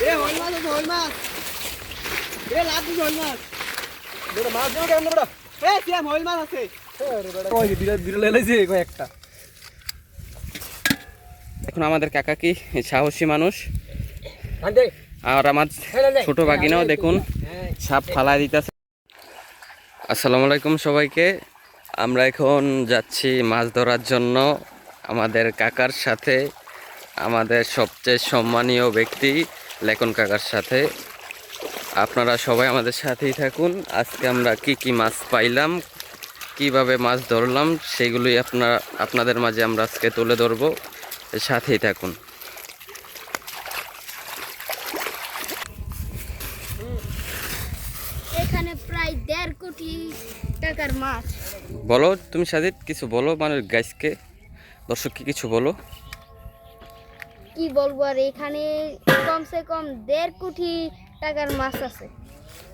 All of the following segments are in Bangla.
এ হল মাছ আছে, হল মাছ। এ লাভ দিস হল মাছ। বড় মাছ দিও কেন বড়? এ সিয়াম হল মাছ আছে। আরে বড় কই বিড়াল বিড়াল লাইছে কয়েকটা। এখন আমাদের কাকা কি সাহসী মানুষ, আনতে আর আমার ছোট ভাগিনাও দেখুন সাপ ফালাই দিতেছে। আসসালামু আলাইকুম সবাইকে। আমরা এখন যাচ্ছি মাছ ধরার জন্য আমাদের কাকার সাথে, আমাদের সবচেয়ে সম্মানীয় ব্যক্তি লেখন কাকার সাথে। আপনারা সবাই আমাদের সাথেই থাকুন। আজকে আমরা কি কি মাছ পাইলাম, কিভাবে মাছ ধরলাম, সেগুলোই আপনাদের মাঝে আমরা আজকে তুলে ধরবো। সাথেই থাকুন। এখানে প্রায় 1.5 কোটি টাকার মাছ। বলো তুমি সাজিদ, কিছু বলো, মানে গাইসকে দর্শককে কিছু বলো। কি বলবো আর, এখানে কমসে কম 1.5 কোটি টাকার মাছ আছে।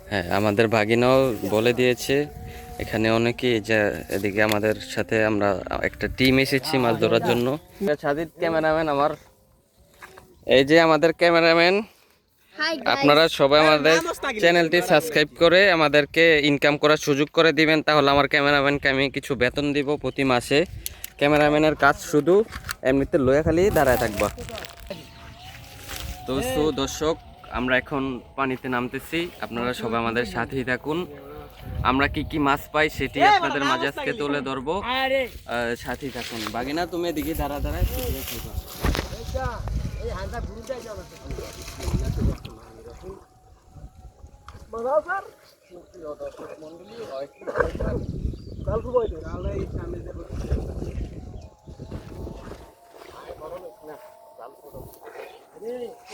হ্যাঁ, আমাদের ভাগিনাও বলে দিয়েছে এখানে অনেকেই, যে এদিকে আমাদের সাথে আমরা একটা টিম এসেছি মাছ ধরার জন্য। সাজিদ ক্যামেরাম্যান আমার, এই যে আমাদের ক্যামেরাম্যান। হাই আপনারা সবাই আমাদের চ্যানেলটি সাবস্ক্রাইব করে আমাদেরকে ইনকাম করার সুযোগ করে দিবেন, তাহলে আমার ক্যামেরাম্যানকে আমি কিছু বেতন দিব প্রতি মাসে। ক্যামেরাম্যানের কাজ শুধু এমনিতে লয়া খালি দাঁড়ায় থাকবা। তো দর্শক, আমরা এখন পানিতে নামতেছি, আপনারা সবাই আমাদের সাথেই থাকুন। আমরা কি কি মাছ পাই সেটি আপনাদের মাঝে আজকে তুলে ধরবো, সাথেই থাকুন। বাগিনা তুমি এদিকে দাঁড়ায়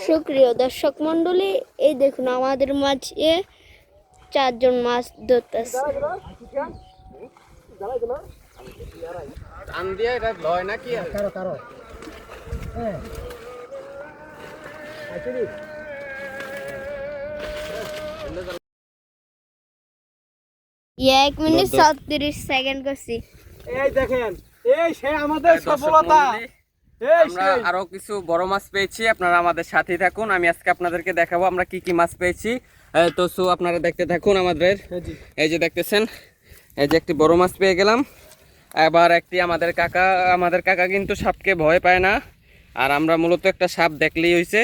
সুপ্রিয় দর্শক মন্ডলী, এই দেখুন আমাদের মাঝে 4 জন মাছ ধরতেছে। এক মিনিট 37 সেকেন্ড করছি। এই দেখেন, এই সে আমাদের সফলতা। আমরা আরো কিছু বড় মাছ পেয়েছি, আপনারা আমাদের সাথেই থাকুন। আমি আজকে আপনাদেরকে দেখাবো আমরা কি কি মাছ পেয়েছি। তো আপনারা দেখতে থাকুন। আমাদের এই যে দেখতেছেন, এই যে একটি বড় মাছ পেয়ে গেলাম। এবার একটি আমাদের কাকা কিন্তু সাপকে ভয় পায় না, আর আমরা মূলত একটা সাপ দেখলেই হয়েছে।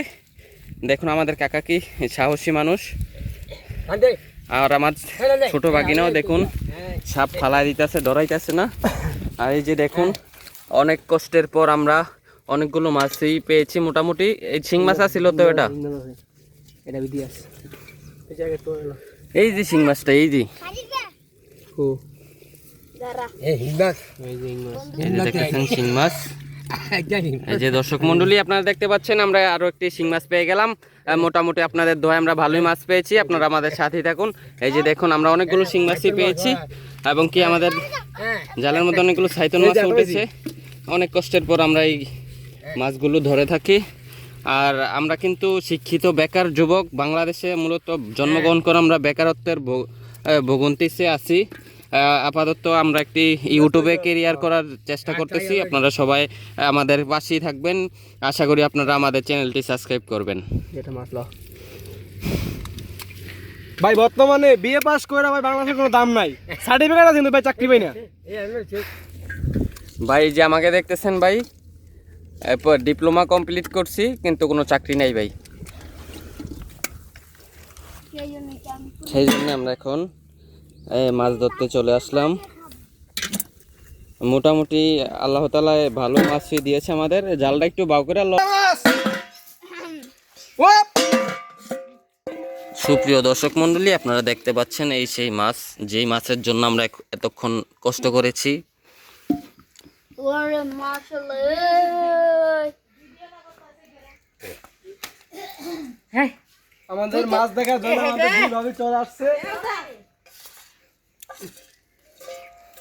দেখুন আমাদের কাকা কি সাহসী মানুষ, আর আমার ছোট ভাগিনাও দেখুন সাপ ফালাই দিতেছে, ডরাইতেছে না। আর এই যে দেখুন, অনেক কষ্টের পর আমরা অনেকগুলো মাছই পেয়েছি মোটামুটি। এই শিং মাছ ছিল তো, এই যে শিং মাছটা, এই যে দেখতেছেন শিং মাছ। এই যে দর্শক মন্ডলী, আপনারা দেখতে পাচ্ছেন আমরা আরো একটি শিং মাছ পেয়ে গেলাম। মোটামুটি আপনাদের দোয়ায় আমরা ভালোই মাছ পেয়েছি, আপনারা আমাদের সাথেই থাকুন। এই যে দেখুন, আমরা অনেকগুলো শিং মাছই পেয়েছি, এবং কি আমাদের জালের মধ্যে অনেকগুলো সাইতন মাছ উঠেছে। অনেক কষ্টের পর আমরা এই মাছগুলো ধরে থাকি। আর আমরা কিন্তু শিক্ষিত বেকার যুবক, বাংলাদেশে মূলত জন্মগ্রহণ করে আমরা বেকারত্বের ভোগান্তিতে আছি। আপাতত আমরা একটি ইউটিউবে কেরিয়ার করার চেষ্টা করতেছি। আপনারা সবাই আমাদের পাশেই থাকবেন। আশা করি আপনারা আমাদের চ্যানেলটি সাবস্ক্রাইব করবেন। ভাই বর্তমানে বিএ পাস করে ভাই বাংলাদেশের কোনো দাম নাই, সার্টিফিকেট আছে কিন্তু ভাই চাকরি পাই না। ভাই যে আমাকে দেখতেছেন ভাই, এরপর ডিপ্লোমা কমপ্লিট করছি কিন্তু কোনো চাকরি নাই ভাই। সেই জন্য আমরা এখন মাছ ধরতে চলে আসলাম। মোটামুটি আল্লাহ তাআলা ভালো মাছই দিয়েছে আমাদের। জালটা একটু বাউ করে সুপ্রিয় দর্শক মন্ডলী, আপনারা দেখতে পাচ্ছেন এই সেই মাছ, যেই মাছের জন্য আমরা এতক্ষণ কষ্ট করেছি। আমাদের মাছ দেখার জন্য আমাদের দুই ভাবি চলে আসছে।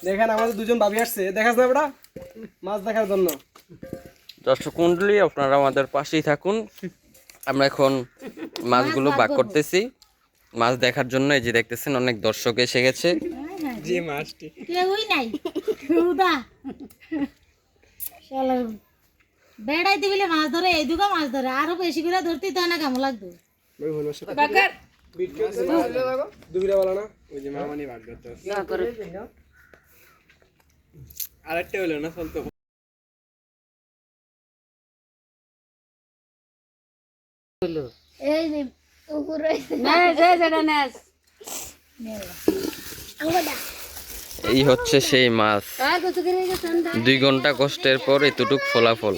দেখেন আমাদের দুজন ভাবি আসছে, দেখাস না বেটা, মাছ দেখার জন্য। দর্শক মন্ডলী, আপনারা আমাদের পাশেই থাকুন। আমরা এখন মাছগুলো ভাগ করতেছি মাছ দেখার জন্য। এই যে দেখতেছেন অনেক দর্শক এসে গেছে। যে মাছটি কেউই নাই। বেড়াই দিবিলে মাছ ধরে এই দুগা মাছ ধরে আরো বেশি করে ধরতে তো না কেমন লাগবে আরেকটা হলো না চলতো এই যে উপরে এই হচ্ছে সেই মাছ 2 ঘন্টা কষ্টের পর এতটুক ফলাফল।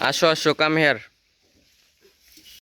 আসো আসো কাম হেয়ার।